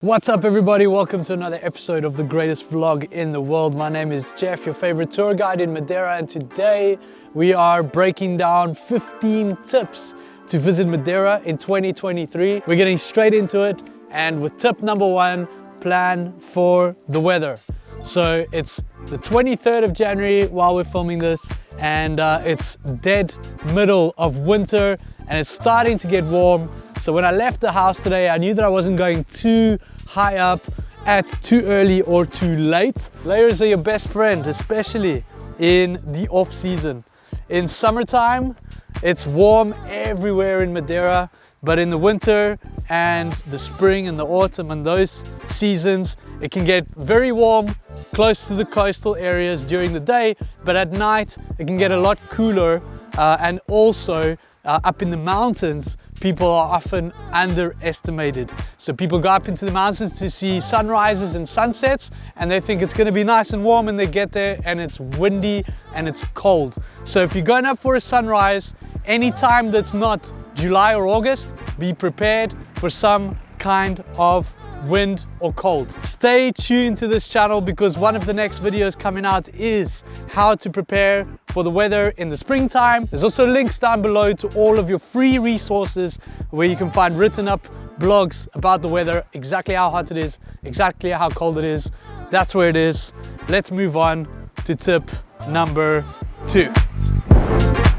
What's up everybody, welcome to another episode of the greatest vlog in the world. My name is Jeff, your favorite tour guide in Madeira, and today we are breaking down 15 tips to visit Madeira in 2023. We're getting straight into it, and with tip number one, plan for the weather. So it's the 23rd of January while we're filming this, and it's dead middle of winter and it's starting to get warm. So when I left the house today, I knew that I wasn't going too high up, at too early or too late. Layers are your best friend, especially in the off season. In summertime, it's warm everywhere in Madeira, but in the winter and the spring and the autumn and those seasons, it can get very warm close to the coastal areas during the day, but at night it can get a lot cooler, and also up in the mountains, people are often underestimated. So people go up into the mountains to see sunrises and sunsets, and they think it's going to be nice and warm, and they get there and it's windy and it's cold. So if you're going up for a sunrise, anytime that's not July or August, be prepared for some kind of wind or cold. Stay tuned to this channel because one of the next videos coming out is how to prepare for the weather in the springtime. There's also links down below to all of your free resources where you can find written up blogs about the weather, exactly how hot it is, exactly how cold it is. That's where it is. Let's move on to tip number two.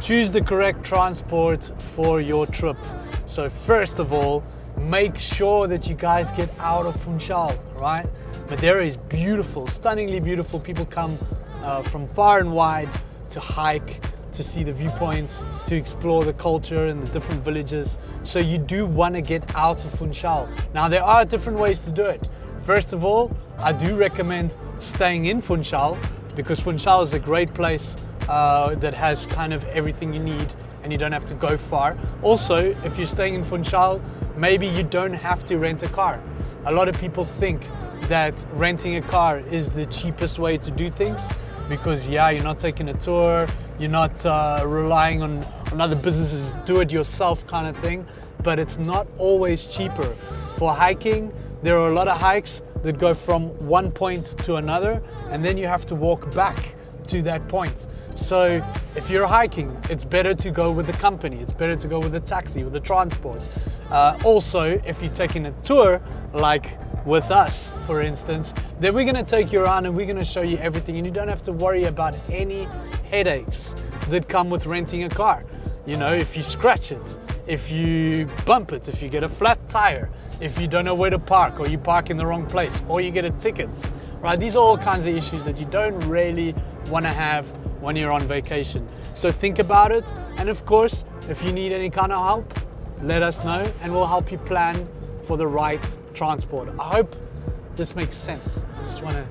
Choose the correct transport for your trip. So first of all, make sure that you guys get out of Funchal, right? Madeira is beautiful, stunningly beautiful. People come from far and wide to hike, to see the viewpoints, to explore the culture and the different villages. So you do want to get out of Funchal. Now there are different ways to do it. First of all, I do recommend staying in Funchal because Funchal is a great place that has kind of everything you need and you don't have to go far. Also, if you're staying in Funchal, maybe you don't have to rent a car. A lot of people think that renting a car is the cheapest way to do things because you're not taking a tour, you're not relying on other businesses, do it yourself kind of thing, but it's not always cheaper. For hiking, there are a lot of hikes that go from one point to another, and then you have to walk back to that point. So if you're hiking, it's better to go with the company, it's better to go with the taxi, with the transport. Also, if you're taking a tour, like with us, for instance, then we're gonna take you around and we're gonna show you everything, and you don't have to worry about any headaches that come with renting a car. You know, if you scratch it, if you bump it, if you get a flat tire, if you don't know where to park, or you park in the wrong place, or you get a ticket, right? These are all kinds of issues that you don't really want to have when you're on vacation. So think about it, and of course, if you need any kind of help, let us know and we'll help you plan for the right transport. I hope this makes sense. I just want to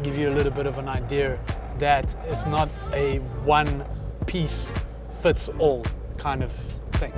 give you a little bit of an idea that it's not a one piece fits all kind of thing.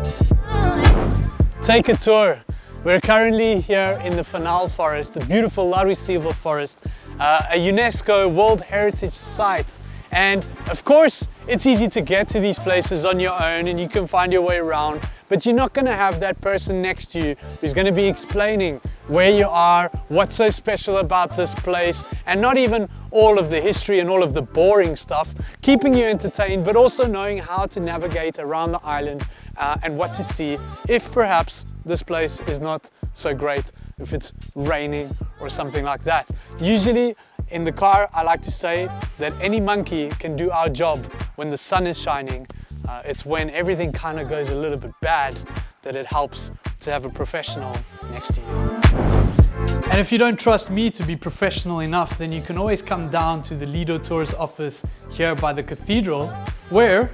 Take a tour. We're currently here in the Fanal Forest, the beautiful Larry Silva Forest, a UNESCO World Heritage Site. And of course, it's easy to get to these places on your own and you can find your way around, but you're not going to have that person next to you who's going to be explaining where you are, what's so special about this place, and not even all of the history and all of the boring stuff, keeping you entertained, but also knowing how to navigate around the island and what to see if perhaps this place is not so great, if it's raining or something like that. Usually, in the car, I like to say that any monkey can do our job when the sun is shining. It's when everything kind of goes a little bit bad that it helps to have a professional next to you. And if you don't trust me to be professional enough, then you can always come down to the Lido Tours office here by the cathedral, where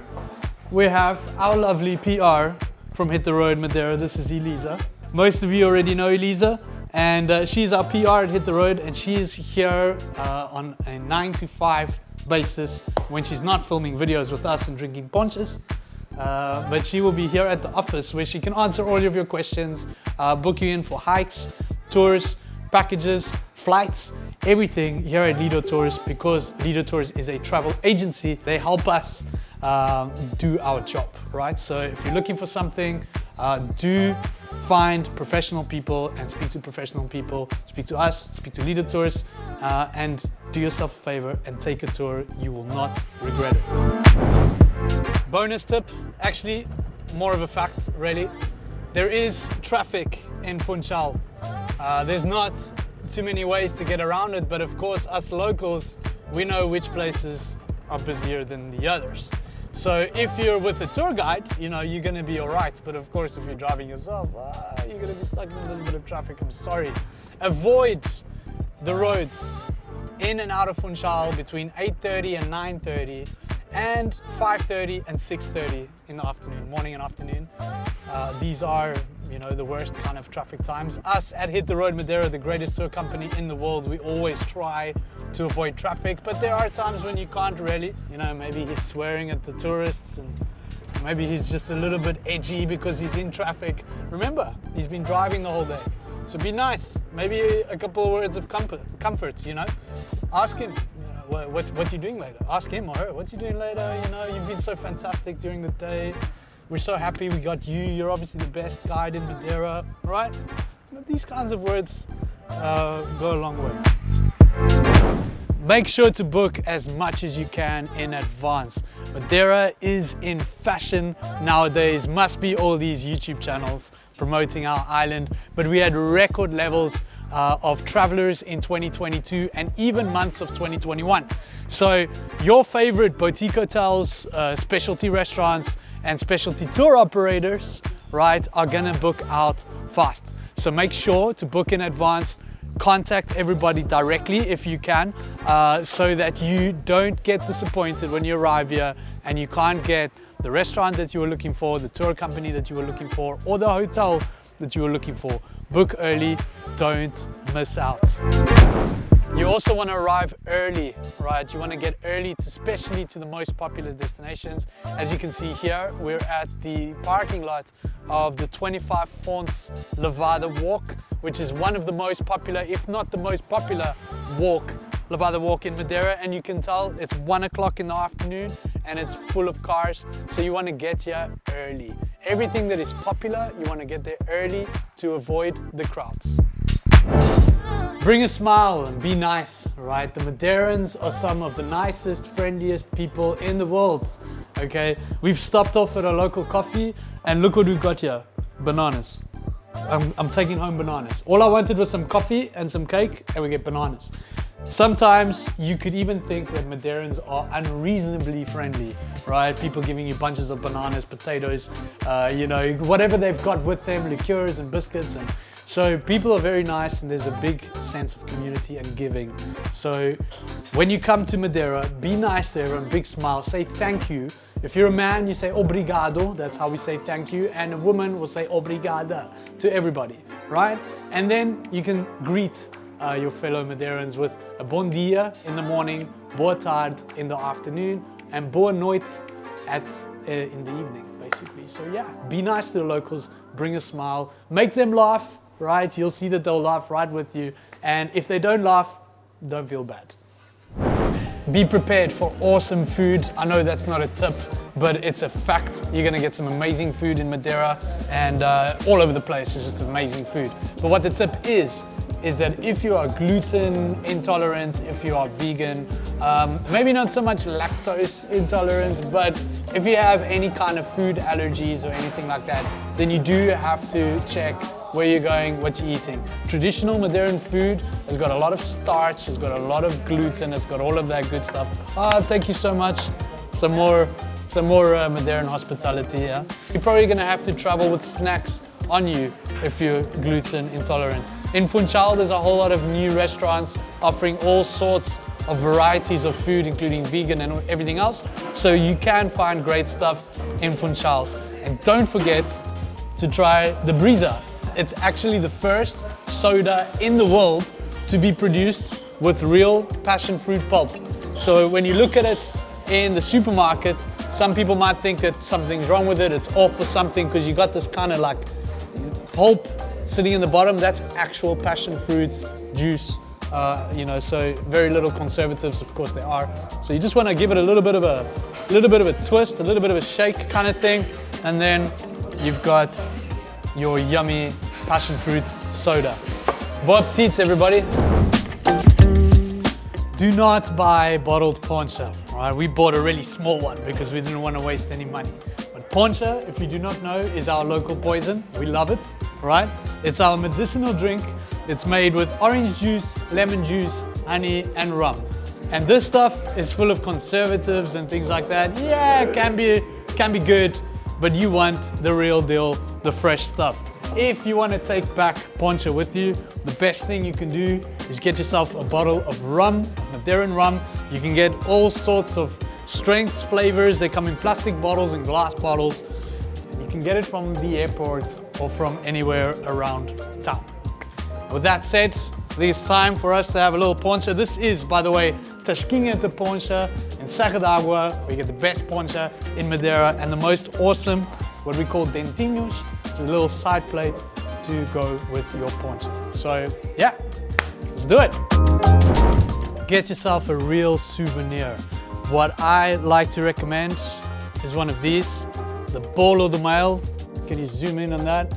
we have our lovely PR from Hit the Road Madeira. This is Elisa. Most of you already know Elisa. And she's our PR at Hit the Road, and she is here on a 9 to 5 basis when she's not filming videos with us and drinking ponches. But she will be here at the office where she can answer all of your questions, book you in for hikes, tours, packages, flights, everything here at Lido Tours, because Lido Tours is a travel agency. They help us do our job, right? So if you're looking for something, Do find professional people and speak to professional people. Speak to us, speak to Leader Tours, and do yourself a favor and take a tour. You will not regret it. Bonus tip, actually more of a fact really. There is traffic in Funchal. There's not too many ways to get around it, but of course us locals, we know which places are busier than the others. So if you're with a tour guide, you know, you're gonna be all right. But of course, if you're driving yourself, you're gonna be stuck in a little bit of traffic, I'm sorry. Avoid the roads in and out of Funchal between 8:30 and 9:30 and 5:30 and 6:30 in the afternoon, morning and afternoon. These are, you know, the worst kind of traffic times. Us at Hit the Road Madeira, the greatest tour company in the world, we always try to avoid traffic, but there are times when you can't really. You know, maybe he's swearing at the tourists and maybe he's just a little bit edgy because he's in traffic. Remember, he's been driving the whole day. So be nice, maybe a couple of words of comfort, you know. Ask him, you know, what you doing later? Ask him or her, what you doing later? You know, you've been so fantastic during the day. We're so happy we got you. You're obviously the best guide in Madeira, right? These kinds of words go a long way. Make sure to book as much as you can in advance. Madeira is in fashion nowadays. Must be all these YouTube channels promoting our island, but we had record levels of travelers in 2022 and even months of 2021. So your favorite boutique hotels, specialty restaurants and specialty tour operators, right, are gonna book out fast. So make sure to book in advance. Contact everybody directly if you can, so that you don't get disappointed when you arrive here and you can't get the restaurant that you were looking for, the tour company that you were looking for, or the hotel that you were looking for. Book early, don't miss out. You also want to arrive early, right? You want to get early, especially to the most popular destinations. As you can see here, we're at the parking lot of the 25 Fonts Levada Walk, which is one of the most popular, if not the most popular Levada Walk in Madeira. And you can tell it's 1 o'clock in the afternoon and it's full of cars. So you want to get here early. Everything that is popular, you want to get there early to avoid the crowds. Bring a smile and be nice, right? The Madeirans are some of the nicest, friendliest people in the world, okay? We've stopped off at a local coffee and look what we've got here, bananas. I'm taking home bananas. All I wanted was some coffee and some cake and we get bananas. Sometimes you could even think that Madeirans are unreasonably friendly, right? People giving you bunches of bananas, potatoes, you know, whatever they've got with them, liqueurs and biscuits. And so people are very nice and there's a big sense of community and giving. So when you come to Madeira, be nice to everyone, big smile, say thank you. If you're a man, you say obrigado, that's how we say thank you. And a woman will say obrigada to everybody, right? And then you can greet your fellow Madeirans with a bom dia in the morning, boa tarde in the afternoon, and boa noite in the evening, basically. So yeah, be nice to the locals, bring a smile, make them laugh, right? You'll see that they'll laugh right with you. And if they don't laugh, don't feel bad. Be prepared for awesome food. I know that's not a tip, but it's a fact. You're gonna get some amazing food in Madeira and all over the place is just amazing food. But what the tip is that if you are gluten intolerant, if you are vegan, maybe not so much lactose intolerant, but if you have any kind of food allergies or anything like that, then you do have to check where you're going, what you're eating. Traditional Madeiran food has got a lot of starch, it's got a lot of gluten, it's got all of that good stuff. Thank you so much. Some more Madeiran hospitality, yeah? You're probably gonna have to travel with snacks on you if you're gluten intolerant. In Funchal, there's a whole lot of new restaurants offering all sorts of varieties of food, including vegan and everything else. So you can find great stuff in Funchal. And don't forget to try the Brisa. It's actually the first soda in the world to be produced with real passion fruit pulp. So when you look at it in the supermarket, some people might think that something's wrong with it, it's off or something, because you got this kind of like pulp sitting in the bottom. That's actual passion fruit juice, you know, so very little conservatives, of course there are. So you just want to give it a little bit of a twist, a little bit of a shake kind of thing, and then you've got your yummy passion fruit soda. Bon appetit, everybody. Do not buy bottled poncha. Right? We bought a really small one because we didn't want to waste any money. But poncha, if you do not know, is our local poison. We love it, right? It's our medicinal drink. It's made with orange juice, lemon juice, honey, and rum. And this stuff is full of conservatives and things like that. Yeah, it can be good, but you want the real deal, the fresh stuff. If you want to take back poncha with you, the best thing you can do is get yourself a bottle of rum, Madeiran rum. You can get all sorts of strengths, flavors. They come in plastic bottles and glass bottles. You can get it from the airport or from anywhere around town. With that said, it's time for us to have a little poncha. This is, by the way, Tasquinha de Poncha in Serra d'Água, where you get the best poncha in Madeira and the most awesome, what we call dentinhos. It's a little side plate to go with your poncha. So yeah, let's do it. Get yourself a real souvenir. What I like to recommend is one of these, the Bolo do Mel. Can you zoom in on that?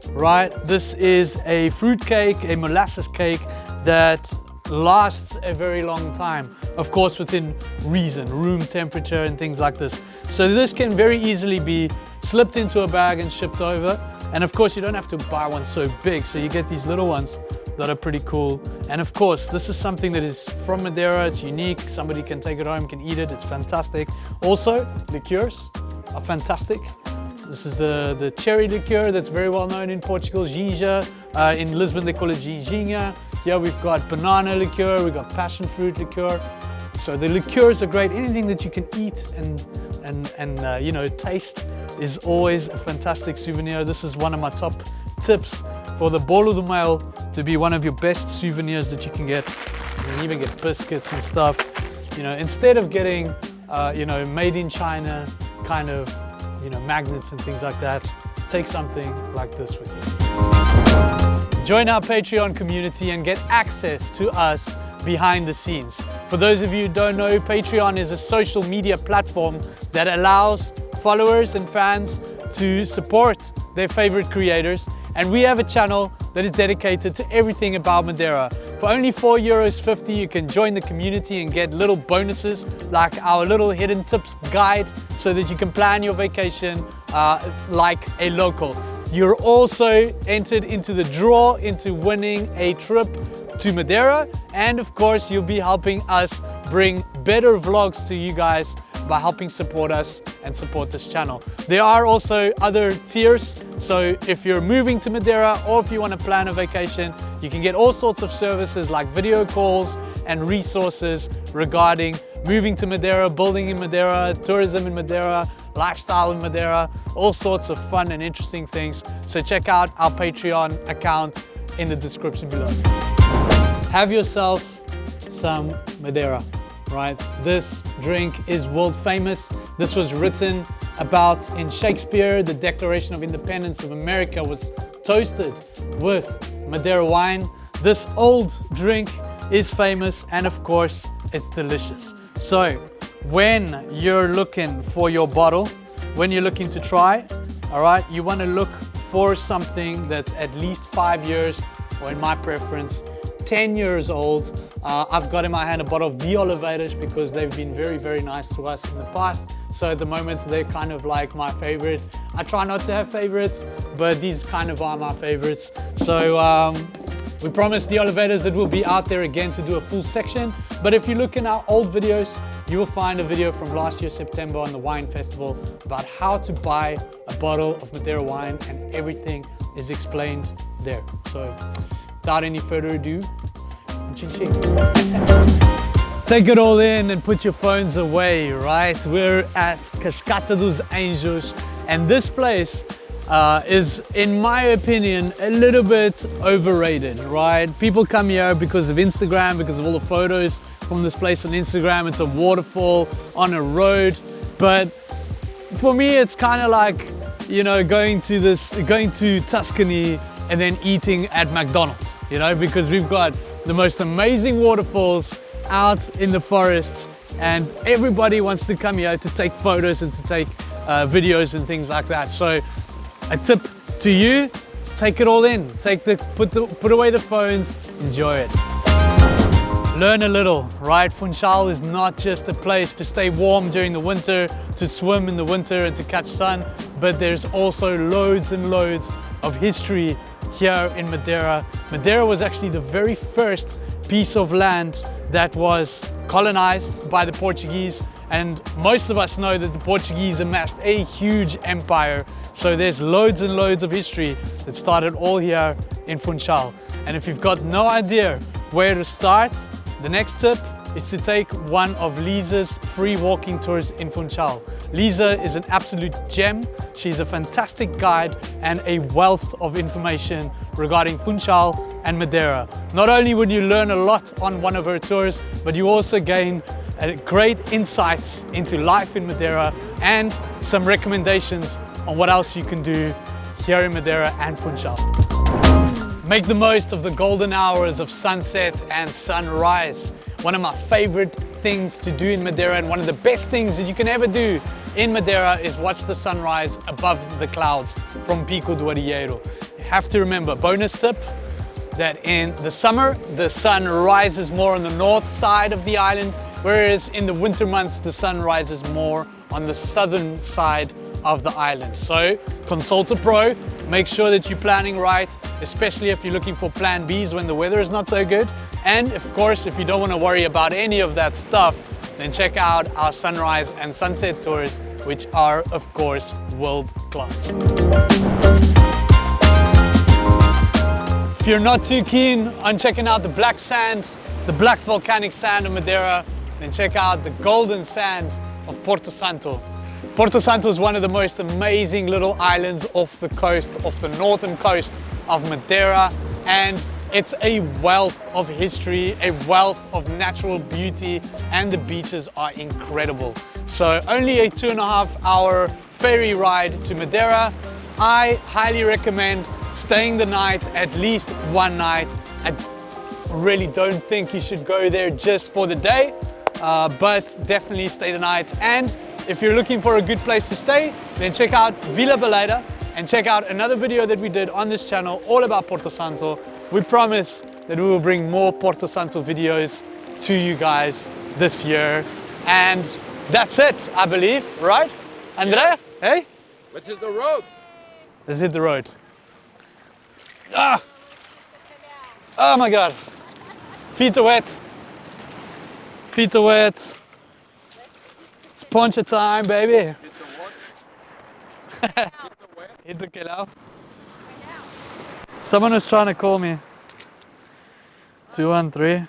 Right, this is a fruit cake, a molasses cake that lasts a very long time. Of course, within reason, room temperature and things like this. So this can very easily be slipped into a bag and shipped over. And of course, you don't have to buy one so big. So you get these little ones that are pretty cool. And of course, this is something that is from Madeira. It's unique. Somebody can take it home, can eat it. It's fantastic. Also, liqueurs are fantastic. This is the cherry liqueur that's very well known in Portugal, ginja. In Lisbon, they call it ginginha. Here we've got banana liqueur, we've got passion fruit liqueur. So the liqueurs are great. Anything that you can eat and you know, taste is always a fantastic souvenir. This is one of my top tips for the Bolo do Mel to be one of your best souvenirs that you can get. You can even get biscuits and stuff. You know, instead of getting, you know, made in China kind of, you know, magnets and things like that, take something like this with you. Join our Patreon community and get access to us behind the scenes. For those of you who don't know, Patreon is a social media platform that allows followers and fans to support their favorite creators. And we have a channel that is dedicated to everything about Madeira. For only €4.50, you can join the community and get little bonuses like our little hidden tips guide so that you can plan your vacation like a local. You're also entered into the draw into winning a trip to Madeira. And of course, you'll be helping us bring better vlogs to you guys by helping support us and support this channel. There are also other tiers. So if you're moving to Madeira or if you want to plan a vacation, you can get all sorts of services like video calls and resources regarding moving to Madeira, building in Madeira, tourism in Madeira, lifestyle in Madeira, all sorts of fun and interesting things. So check out our Patreon account in the description below. Have yourself some Madeira, right? This drink is world famous. This was written about in Shakespeare. The Declaration of Independence of America was toasted with Madeira wine. This old drink is famous and of course it's delicious. So when you're looking for your bottle, when you're looking to try, all right, you want to look for something that's at least 5 years, or in my preference, 10 years old. I've got in my hand a bottle of De Oliveiras because they've been very, very nice to us in the past. So at the moment, they're kind of like my favorite. I try not to have favorites, but these kind of are my favorites. So we promised De Oliveiras that we'll be out there again to do a full section. But if you look in our old videos, you will find a video from last year, September, on the wine festival about how to buy a bottle of Madeira wine, and everything is explained there. So without any further ado, ching-ching. Take it all in and put your phones away, right? We're at Cascata dos Anjos, and this place is, in my opinion, a little bit overrated, right? People come here because of Instagram, because of all the photos from this place on Instagram. It's a waterfall on a road, but for me, it's kind of like, you know, going to Tuscany and then eating at McDonald's, you know, because we've got the most amazing waterfalls out in the forests, and everybody wants to come here to take photos and to take videos and things like that. So a tip to you, take it all in. Put away the phones, enjoy it. Learn a little, right? Funchal is not just a place to stay warm during the winter, to swim in the winter and to catch sun, but there's also loads and loads of history here in Madeira. Madeira was actually the very first piece of land that was colonized by the Portuguese, and most of us know that the Portuguese amassed a huge empire. So there's loads and loads of history that started all here in Funchal. And if you've got no idea where to start, the next tip is to take one of Lisa's free walking tours in Funchal. Lisa is an absolute gem. She's a fantastic guide and a wealth of information regarding Funchal and Madeira. Not only would you learn a lot on one of her tours, but you also gain great insights into life in Madeira and some recommendations on what else you can do here in Madeira and Funchal. Make the most of the golden hours of sunset and sunrise. One of my favorite things to do in Madeira, and one of the best things that you can ever do in Madeira, is watch the sunrise above the clouds from Pico do Arieiro. You have to remember, bonus tip, that in the summer the sun rises more on the north side of the island, whereas in the winter months the sun rises more on the southern side of the island. So consult a pro, make sure that you're planning right, especially if you're looking for plan Bs when the weather is not so good. And of course, if you don't want to worry about any of that stuff, then check out our sunrise and sunset tours, which are of course world class. If you're not too keen on checking out the black sand, the black volcanic sand of Madeira, then check out the golden sand of Porto Santo. Porto Santo is one of the most amazing little islands off the coast, off the northern coast of Madeira, and it's a wealth of history, a wealth of natural beauty, and the beaches are incredible. So only a 2.5 hour ferry ride to Madeira. I highly recommend staying the night, at least one night. I really don't think you should go there just for the day, but definitely stay the night. And if you're looking for a good place to stay, then check out Vila Baleira and check out another video that we did on this channel all about Porto Santo. We promise that we will bring more Porto Santo videos to you guys this year. And that's it, I believe, right? Andrea, yeah. Hey? Let's hit the road. Let's hit the road. Ah! Oh my God. Feet are wet. Feet are wet. It's poncho time, baby. Hit the what? Hit the wet? Hit the Kelau. Someone was trying to call me. 213.